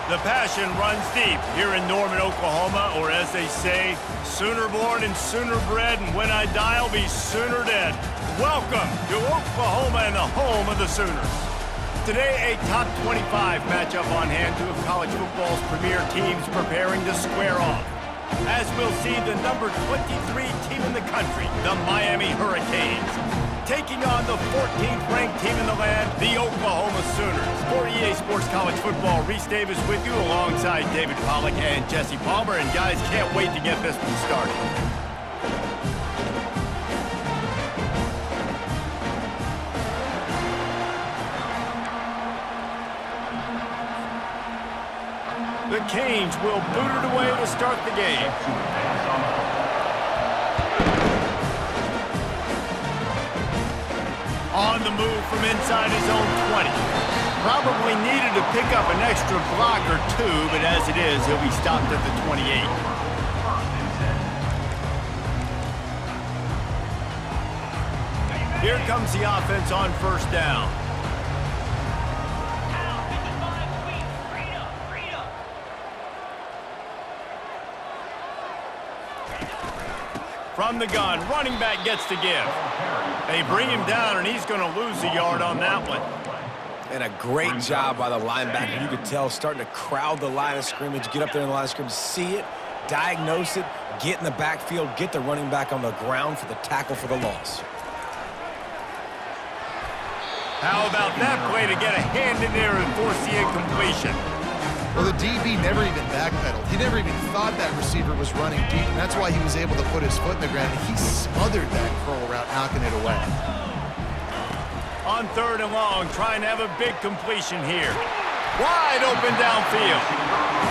The passion runs deep here in Norman, Oklahoma, or as they say, sooner born and sooner bred, and when I die, I'll be sooner dead. Welcome to Oklahoma and the home of the Sooners. Today, a top 25 matchup on hand, two of college football's premier teams preparing to square off. As we'll see the number 23 team in the country, the Miami Hurricanes, taking on the 14th ranked team in the land, the Oklahoma Sooners. For EA Sports College Football, Reese Davis with you alongside David Pollack and Jesse Palmer. And guys, can't wait to get this one started. The Canes will boot it away to start the game. On the move from inside his own 20. Probably needed to pick up an extra block or two, but as it is, he'll be stopped at the 28. Here comes the offense on first down. From the gun, running back gets to give. They bring him down, and he's going to lose a yard on that one. And a great job by the linebacker. You could tell starting to crowd the line of scrimmage, get up there in the line of scrimmage, see it, diagnose it, get in the backfield, get the running back on the ground for the tackle for the loss. How about that play to get a hand in there and force the incompletion? Well, the DB never even backpedaled. He never even thought that receiver was running deep, and that's why he was able to put his foot in the ground. He smothered that curl route, knocking it away. On third and long, trying to have a big completion here. Wide open downfield.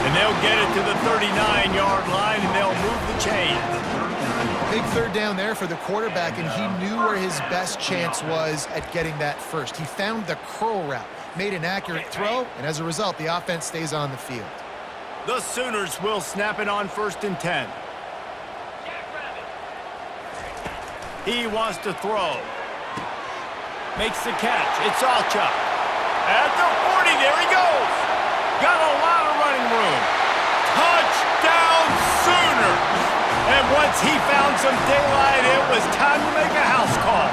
And they'll get it to the 39-yard line, and they'll move the chains. Big third down there for the quarterback, and he knew where his best chance was at getting that first. He found the curl route, made an accurate throw, and as a result, the offense stays on the field. The Sooners will snap it on 1st and 10. He wants to throw. Makes the catch. It's Alchuk. At the 40, there he goes. Got a lot of running room. Touchdown Sooners! And once he found some daylight, it was time to make a house call.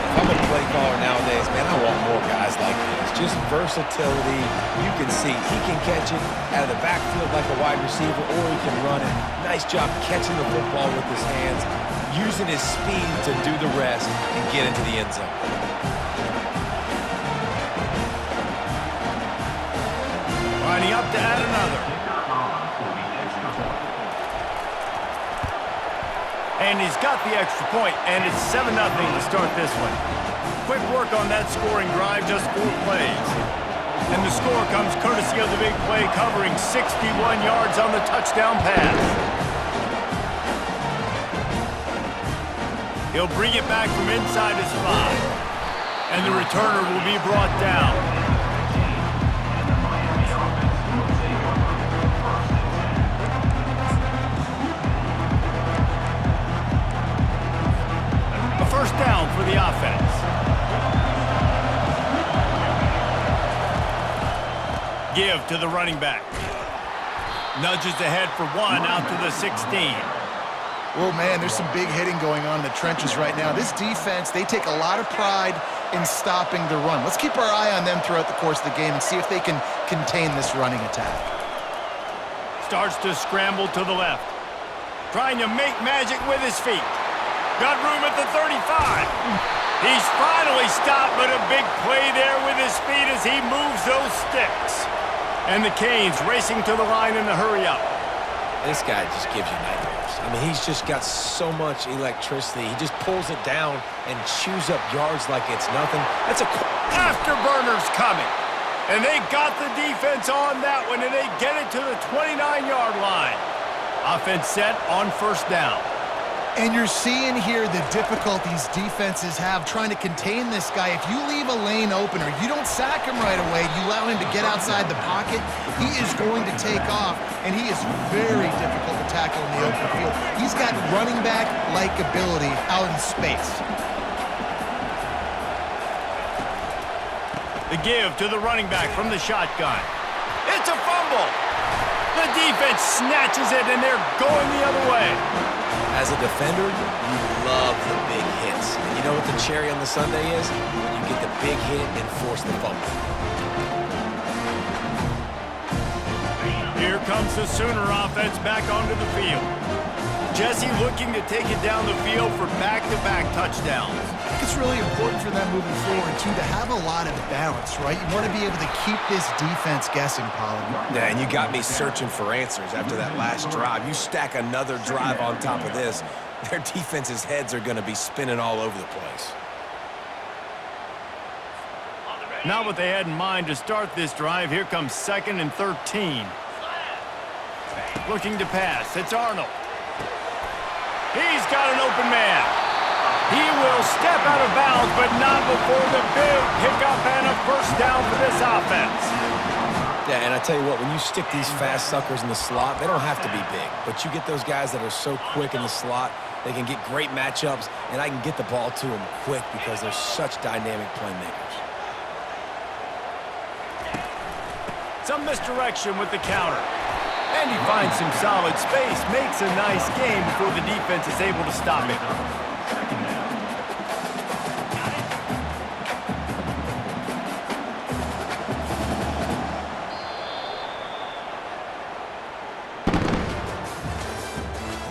If I'm a play caller nowadays, man, I want more guys like this. Just versatility. You can see he can catch it out of the backfield like a wide receiver, or he can run it. Nice job catching the football with his hands, using his speed to do the rest and get into the end zone. Lining up to add another. And he's got the extra point, and it's 7-0 to start this one. Quick work on that scoring drive, just 4 plays. And the score comes courtesy of the big play, covering 61 yards on the touchdown pass. He'll bring it back from inside his 5. And the returner will be brought down. First down for the offense. Give to the running back. Nudges ahead for 1 out to the 16. Well, man, there's some big hitting going on in the trenches right now. This defense, they take a lot of pride in stopping the run. Let's keep our eye on them throughout the course of the game and see if they can contain this running attack. Starts to scramble to the left. Trying to make magic with his feet. Got room at the 35. He's finally stopped, but a big play there with his feet as he moves those sticks. And the Canes racing to the line in the hurry-up. This guy just gives you nightmares. I mean, he's just got so much electricity. He just pulls it down and chews up yards like it's nothing. That's a... Afterburners coming. And they got the defense on that one, and they get it to the 29-yard line. Offense set on first down. And you're seeing here the difficulties defenses have trying to contain this guy. If you leave a lane open or you don't sack him right away, you allow him to get outside the pocket, he is going to take off, and he is very difficult to tackle in the open field. He's got running back-like ability out in space. The give to the running back from the shotgun. fumble. The defense snatches it, and they're going the other way. As a defender, you love the big hits. And you know what the cherry on the sundae is? When you get the big hit and force the fumble. Here comes the Sooner offense back onto the field. Jesse looking to take it down the field for back-to-back touchdowns. It's really important for them moving forward, too, to have a lot of balance, right? You want to be able to keep this defense guessing, Pollard. Yeah, and you got me searching for answers after that last drive. You stack another drive on top of this, their defense's heads are going to be spinning all over the place. Not what they had in mind to start this drive. Here comes 2nd and 13. Looking to pass. It's Arnold. He's got an open man. He will step out of bounds, but not before the big pickup and a first down for this offense. Yeah, and I tell you what, when you stick these fast suckers in the slot, they don't have to be big. But you get those guys that are so quick in the slot, they can get great matchups, and I can get the ball to them quick because they're such dynamic playmakers. Some misdirection with the counter. And he finds some solid space, makes a nice game before the defense is able to stop it.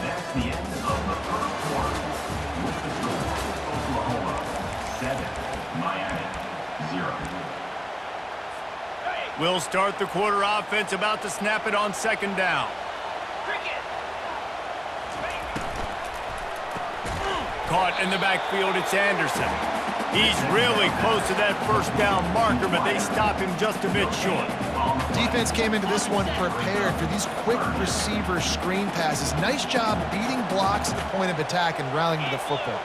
That's the end of the first quarter. With the score, Oklahoma 7, Miami 0. We'll start the quarter offense, about to snap it on 2nd down. Caught in the backfield, it's Anderson. He's really close to that first down marker, but they stop him just a bit short. Defense came into this one prepared for these quick receiver screen passes. Nice job beating blocks at the point of attack and rallying to the football.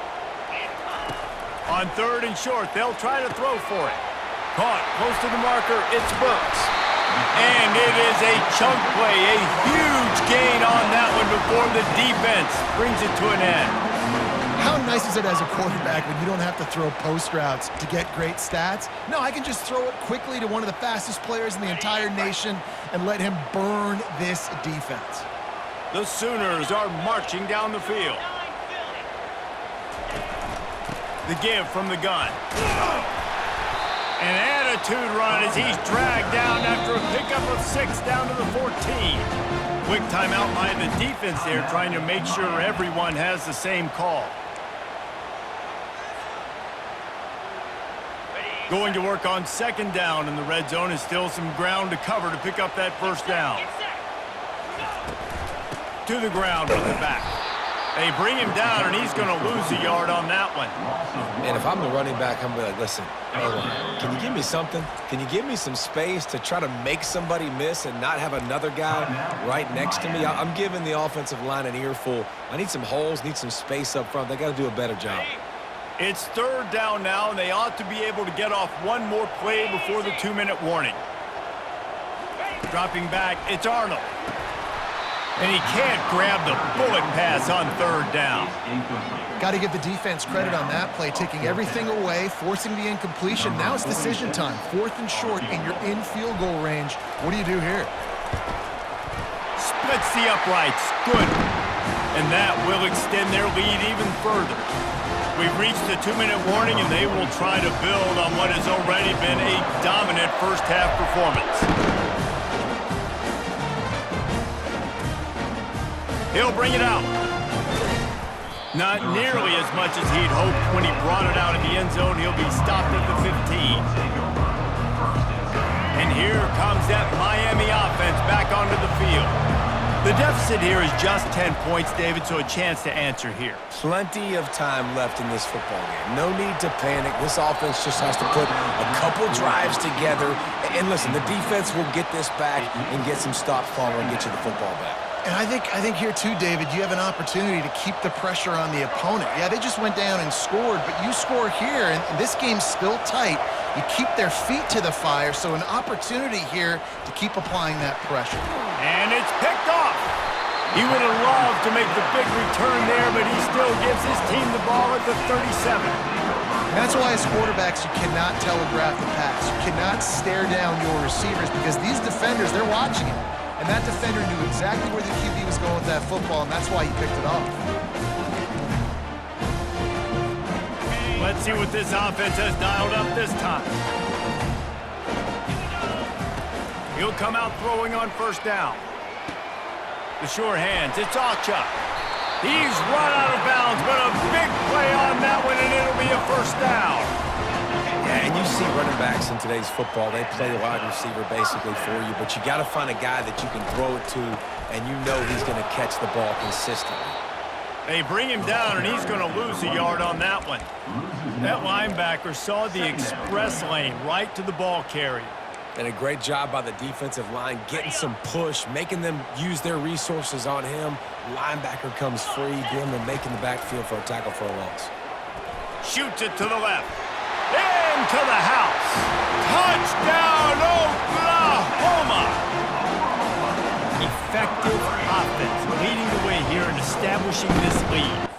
On 3rd and short, they'll try to throw for it. Caught close to the marker, it's Burks. And it is a chunk play, a huge gain on that one before the defense brings it to an end. How nice is it as a quarterback when you don't have to throw post routes to get great stats? No, I can just throw it quickly to one of the fastest players in the entire nation and let him burn this defense. The Sooners are marching down the field. The give from the gun. An attitude run as he's dragged down after a pickup of 6 down to the 14. Quick timeout by the defense there, trying to make sure everyone has the same call. Going to work on 2nd down, and the red zone is still some ground to cover to pick up that first down. To the ground with the back. They bring him down, and he's going to lose a yard on that one. And if I'm the running back, I'm going to be like, listen, can you give me something? Can you give me some space to try to make somebody miss and not have another guy right next to me? I'm giving the offensive line an earful. I need some holes, need some space up front. They got to do a better job. It's 3rd down now, and they ought to be able to get off one more play before the 2-minute warning. Dropping back, it's Arnold. And he can't grab the bullet pass on 3rd down. Got to give the defense credit on that play, taking everything away, forcing the incompletion. Now it's decision time. 4th and short, and you're in field goal range. What do you do here? Splits the uprights. Good. And that will extend their lead even further. We've reached the 2-minute warning, and they will try to build on what has already been a dominant first-half performance. He'll bring it out. Not nearly as much as he'd hoped when he brought it out in the end zone. He'll be stopped at the 15. And here comes that Miami offense back onto the field. The deficit here is just 10 points, David, so a chance to answer here. Plenty of time left in this football game. No need to panic. This offense just has to put a couple drives together. And listen, the defense will get this back and get some stops following and get you the football back. And I think here too, David, you have an opportunity to keep the pressure on the opponent. Yeah, they just went down and scored, but you score here, and this game's still tight. You keep their feet to the fire, so an opportunity here to keep applying that pressure. And it's picked off. He would have loved to make the big return there, but he still gives his team the ball at the 37. And that's why as quarterbacks, you cannot telegraph the pass. You cannot stare down your receivers because these defenders, they're watching it. And that defender knew exactly where the QB was going with that football, and that's why he picked it off. Let's see what this offense has dialed up this time. He'll come out throwing on first down. The sure hands, it's Achuk. He's run out of bounds, but a big play on that one, and it'll be a first down. Yeah, and you see running backs in today's football, they play the wide receiver basically for you, but you got to find a guy that you can throw it to, and you know he's going to catch the ball consistently. They bring him down, and he's going to lose a yard on that one. That linebacker saw the express lane right to the ball carrier. And a great job by the defensive line, getting some push, making them use their resources on him. Linebacker comes free, doing the making the backfield for a tackle for a loss. Shoots it to the left. Into the house. Touchdown, Oklahoma! Effective offense leading the way here and establishing this lead.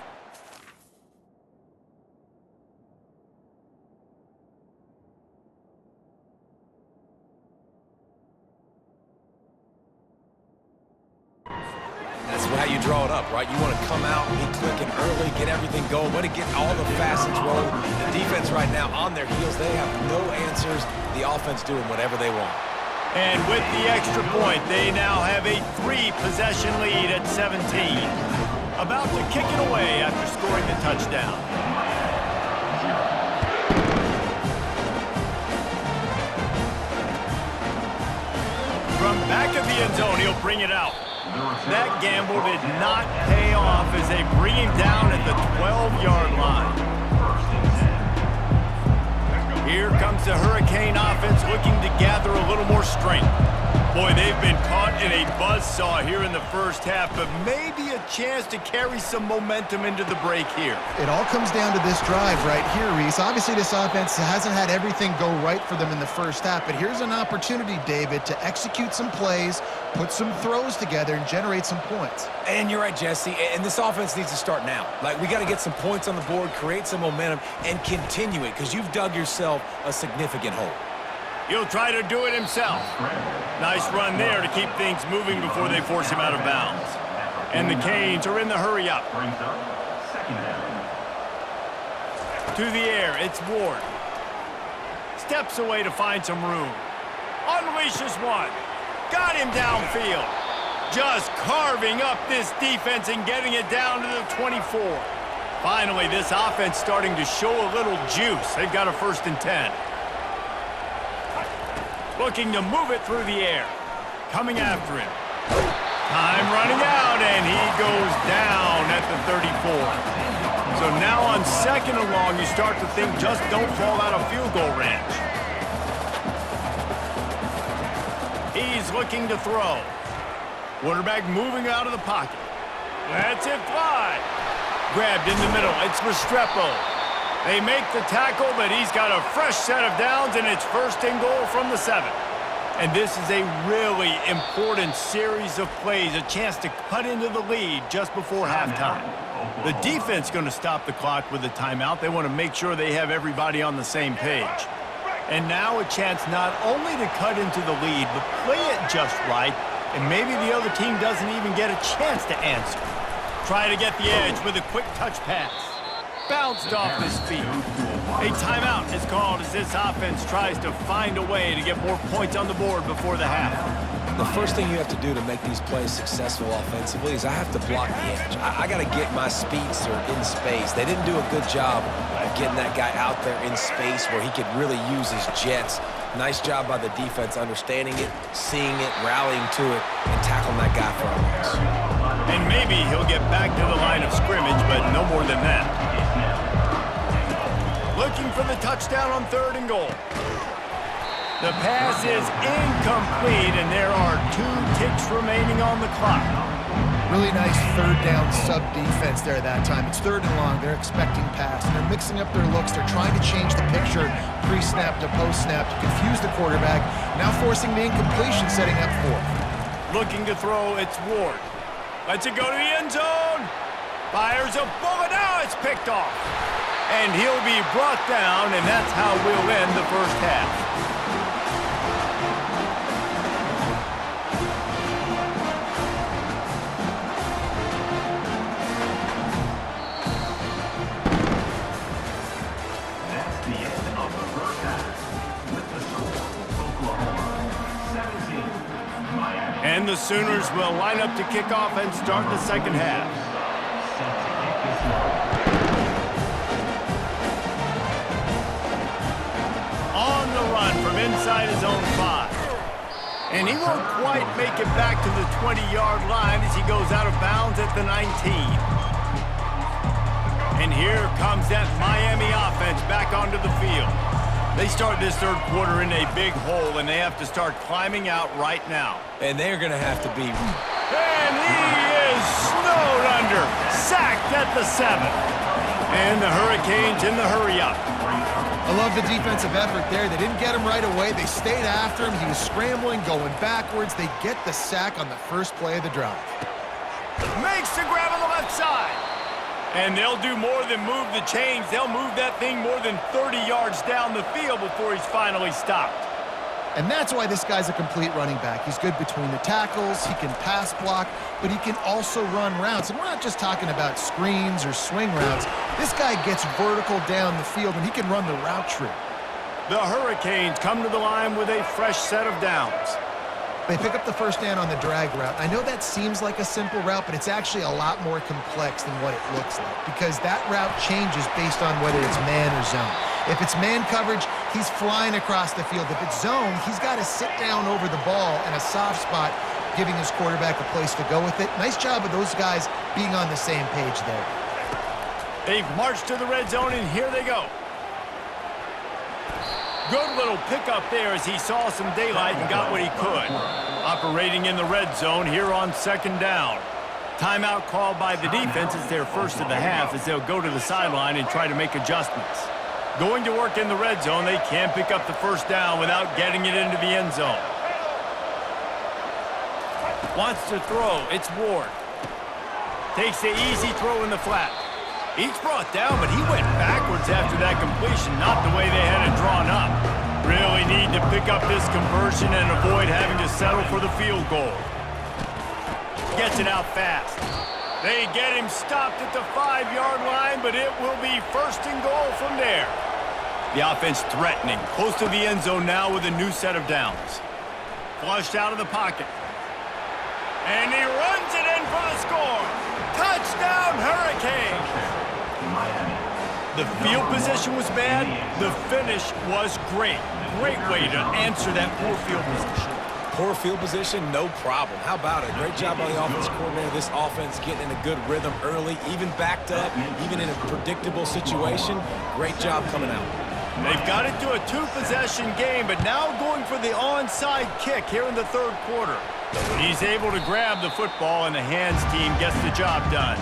That's how you draw it up, right? You want to come out, be clicking early, get everything going, want to get all the facets rolling. The defense right now on their heels, they have no answers. The offense doing whatever they want. And with the extra point, they now have a 3-possession lead at 17. About to kick it away after scoring the touchdown. From back of the end zone, he'll bring it out. That gamble did not pay off as they bring him down at the 12-yard line. Here comes the Hurricane offense looking to gather a little more strength. Boy, they've been caught in a buzzsaw here in the first half, but maybe a chance to carry some momentum into the break here. It all comes down to this drive right here, Reese. Obviously, this offense hasn't had everything go right for them in the first half, but here's an opportunity, David, to execute some plays, put some throws together, and generate some points. And you're right, Jesse, and this offense needs to start now. Like, we got to get some points on the board, create some momentum, and continue it, because you've dug yourself a significant hole. He'll try to do it himself. Nice run there to keep things moving before they force him out of bounds. And the Canes are in the hurry-up. To the air, it's Ward. Steps away to find some room. Unleashes one. Got him downfield. Just carving up this defense and getting it down to the 24. Finally, this offense starting to show a little juice. They've got a 1st and 10. Looking to move it through the air. Coming after him. Time running out, and he goes down at the 34. So now on 2nd and long, you start to think just don't fall out of field goal range. He's looking to throw. Quarterback moving out of the pocket. Lets it fly. Grabbed in the middle. It's Restrepo. They make the tackle, but he's got a fresh set of downs, and it's 1st and goal from the 7. And this is a really important series of plays, a chance to cut into the lead just before halftime. The defense going to stop the clock with a timeout. They want to make sure they have everybody on the same page. And now a chance not only to cut into the lead, but play it just right, and maybe the other team doesn't even get a chance to answer. Try to get the edge with a quick touch pass. Bounced off his feet. A timeout is called as this offense tries to find a way to get more points on the board before the half. The first thing you have to do to make these plays successful offensively is I have to block the edge. I got to get my speedster in space. They didn't do a good job of getting that guy out there in space where he could really use his jets. Nice job by the defense understanding it, seeing it, rallying to it, and tackling that guy for a loss. And maybe he'll get back to the line of scrimmage, but no more than that. Looking for the touchdown on 3rd and goal. The pass is incomplete, and there are 2 ticks remaining on the clock. Really nice 3rd down sub-defense there that time. It's 3rd and long. They're expecting pass, and they're mixing up their looks. They're trying to change the picture pre-snap to post-snap to confuse the quarterback, now forcing the incompletion, setting up 4th. Looking to throw, it's Ward. Lets it go to the end zone. Fires a bullet. Now it's picked off. And he'll be brought down, and that's how we'll end the first half. That's the end of the first half. With the score, Oklahoma 17, Miami. And the Sooners will line up to kick off and start the second half. Set to kick this one. On the run from inside his own 5. And he won't quite make it back to the 20-yard line as he goes out of bounds at the 19. And here comes that Miami offense back onto the field. They start this third quarter in a big hole, and they have to start climbing out right now. And they're going to have to be... And he is snowed under, sacked at the 7. And the Hurricanes in the hurry-up. I love the defensive effort there. They didn't get him right away. They stayed after him. He was scrambling, going backwards. They get the sack on the first play of the drive. Makes the grab on the left side. And they'll do more than move the chains. They'll move that thing more than 30 yards down the field before he's finally stopped. And that's why this guy's a complete running back. He's good between the tackles, he can pass block, but he can also run routes. And we're not just talking about screens or swing routes. This guy gets vertical down the field, and he can run the route tree. The Hurricanes come to the line with a fresh set of downs. They pick up the first down on the drag route. I know that seems like a simple route, but it's actually a lot more complex than what it looks like, because that route changes based on whether it's man or zone. If it's man coverage, he's flying across the field. If it's zone, he's got to sit down over the ball in a soft spot, giving his quarterback a place to go with it. Nice job of those guys being on the same page there. They've marched to the red zone, and here they go. Good little pickup there as he saw some daylight and got what he could. Operating in the red zone here on second down. Timeout called by the defense. It's their first of the half as they'll go to the sideline and try to make adjustments. Going to work in the red zone, they can't pick up the first down without getting it into the end zone. Wants to throw. It's Ward. Takes the easy throw in the flat. He's brought down, but he went backwards after that completion, not the way they had it drawn up. Really need to pick up this conversion and avoid having to settle for the field goal. Gets it out fast. They get him stopped at the 5-yard line, but it will be first and goal from there. The offense threatening, close to the end zone now with a new set of downs. Flushed out of the pocket. And he runs it in for the score. Touchdown, Hurricanes! The field position was bad. The finish was great. Great way to answer that poor field position. Poor field position, no problem. How about it? Great job by the offense coordinator. This offense getting in a good rhythm early, even backed up, even in a predictable situation. Great job coming out. They've got it to a 2-possession game, but now going for the onside kick here in the third quarter. He's able to grab the football, and the hands team gets the job done.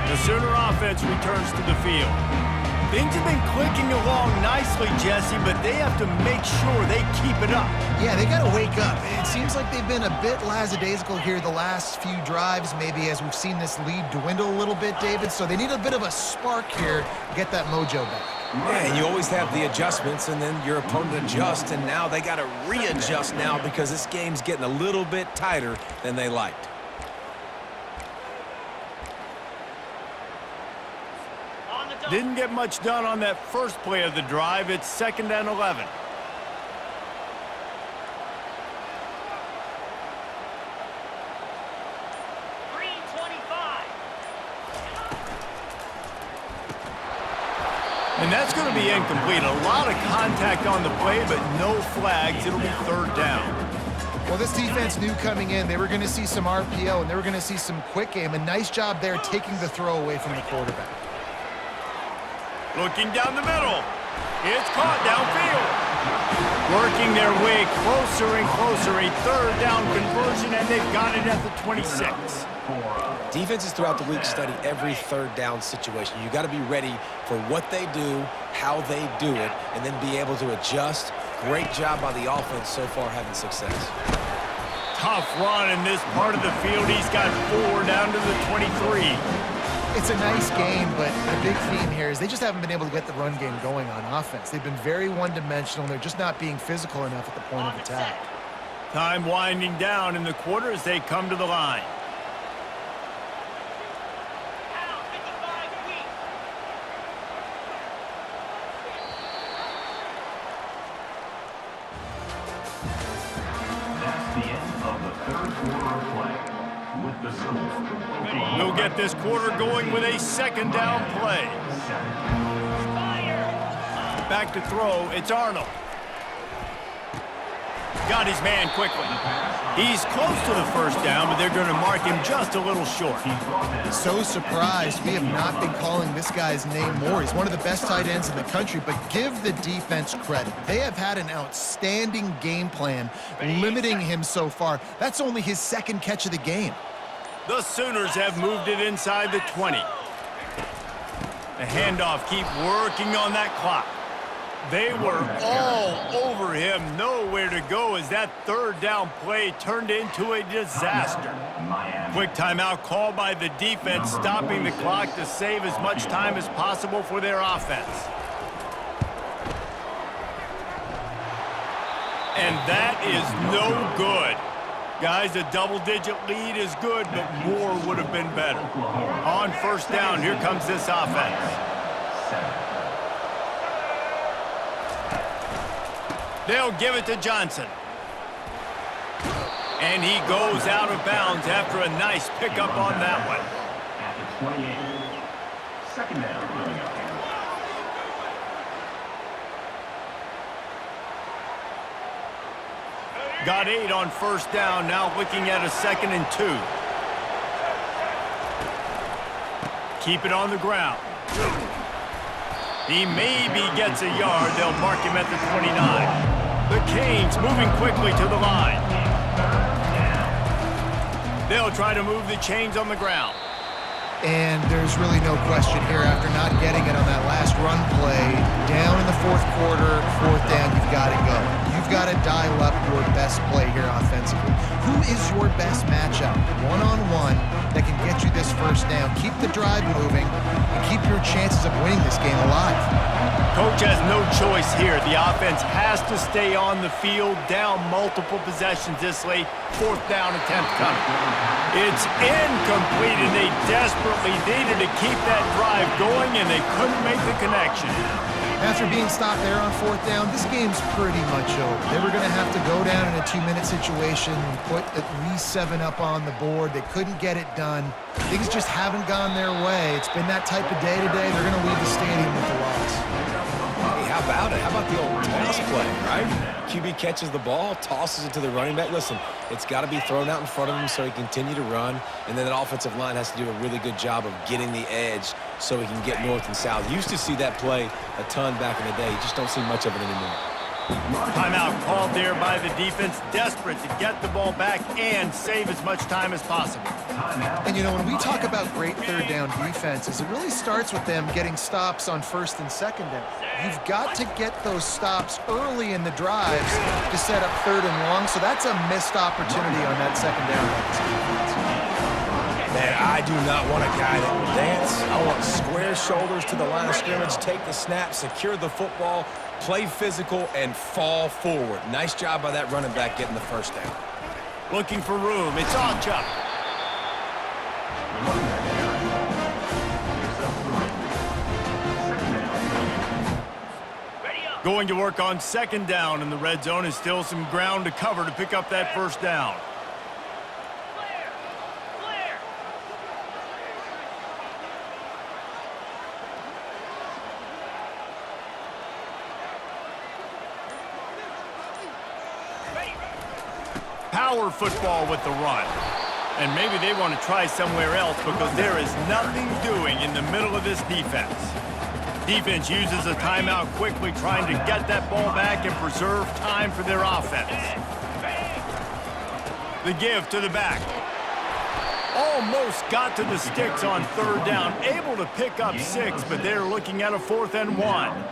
The Sooner offense returns to the field. Things have been clicking along nicely, Jesse, but they have to make sure they keep it up. Yeah, they got to wake up. It seems like they've been a bit lackadaisical here the last few drives, maybe as we've seen this lead dwindle a little bit, David. So they need a bit of a spark here to get that mojo back. Yeah, and you always have the adjustments, and then your opponent adjusts, and now they got to readjust now because this game's getting a little bit tighter than they liked. Didn't get much done on that first play of the drive. It's 2nd and 11. And that's going to be incomplete. A lot of contact on the play, but no flags. It'll be 3rd down. Well, this defense knew coming in they were going to see some RPO and they were going to see some quick game. A nice job there taking the throw away from the quarterback. Looking down the middle. It's caught downfield. Working their way closer and closer. A 3rd down conversion, and they've got it at the 26. Defenses throughout the week study every 3rd down situation. You got to be ready for what they do, how they do it, and then be able to adjust. Great job by the offense so far having success. Tough run in this part of the field. He's got 4 down to the 23. It's a nice game, but the big theme here is they just haven't been able to get the run game going on offense. They've been very one-dimensional. They're just not being physical enough at the point of attack. Time winding down in the quarter as they come to the line. That's the end of the third quarter of play. With the score, We'll get this quarter going with a second down play. Back to throw, it's Arnold. Got his man quickly. He's close to the first down, but they're going to mark him just a little short. So surprised we have not been calling this guy's name more. He's one of the best tight ends in the country, but give the defense credit. They have had an outstanding game plan limiting him so far. That's only his second catch of the game. The Sooners have moved it inside the 20. The handoff, keep working on that clock. They were all over him, nowhere to go as that third down play turned into a disaster. Quick timeout called by the defense, stopping the clock to save as much time as possible for their offense. And that is no good. Guys, a double-digit lead is good, but more would have been better. On first down, here comes this offense. They'll give it to Johnson. And he goes out of bounds after a nice pickup on that one. At the 28. Second down coming up. Got 8 on first down, now looking at a 2nd and 2. Keep it on the ground. He maybe gets a yard. They'll mark him at the 29. The Canes moving quickly to the line. They'll try to move the chains on the ground. And there's really no question here after not getting it on that last run play. Down in the fourth quarter, fourth down, you've got to go. You've got to dial up your best play here offensively. Who is your best matchup, one-on-one, that can get you this first down? Keep the drive moving and keep your chances of winning this game alive. Coach has no choice here. The offense has to stay on the field, down multiple possessions this late. Fourth down attempt coming. It's incomplete, and they desperately needed to keep that drive going, and they couldn't make the connection. After being stopped there on fourth down, this game's pretty much over. They were going to have to go down in a 2-minute situation and put at least 7 up on the board. They couldn't get it done. Things just haven't gone their way. It's been that type of day today. They're going to leave the stadium with a loss. Hey, how about it? How about the old toss play, right? QB catches the ball, tosses it to the running back. Listen, it's got to be thrown out in front of him so he can continue to run, and then that offensive line has to do a really good job of getting the edge so he can get north and south. Used to see that play a ton back in the day. You just don't see much of it anymore. Timeout called there by the defense, desperate to get the ball back and save as much time as possible. And, you know, when we talk about great third down defenses, it really starts with them getting stops on first and second down. You've got to get those stops early in the drives to set up third and long, so that's a missed opportunity on that second down by this defense. Man, I do not want a guy that will dance. I want square shoulders to the line of scrimmage, take the snap, secure the football, play physical, and fall forward. Nice job by that running back getting the first down. Looking for room. It's Ogchuk. Going to work on second down in the red zone, and still some ground to cover to pick up that first down. Power football with the run. And maybe they want to try somewhere else because there is nothing doing in the middle of this defense. Defense uses a timeout quickly, trying to get that ball back and preserve time for their offense. The give to the back. Almost got to the sticks on third down. Able to pick up 6, but they're looking at a 4th and 1.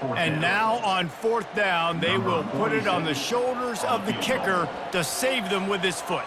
And now on 4th down, they will put it on the shoulders of the kicker to save them with his foot.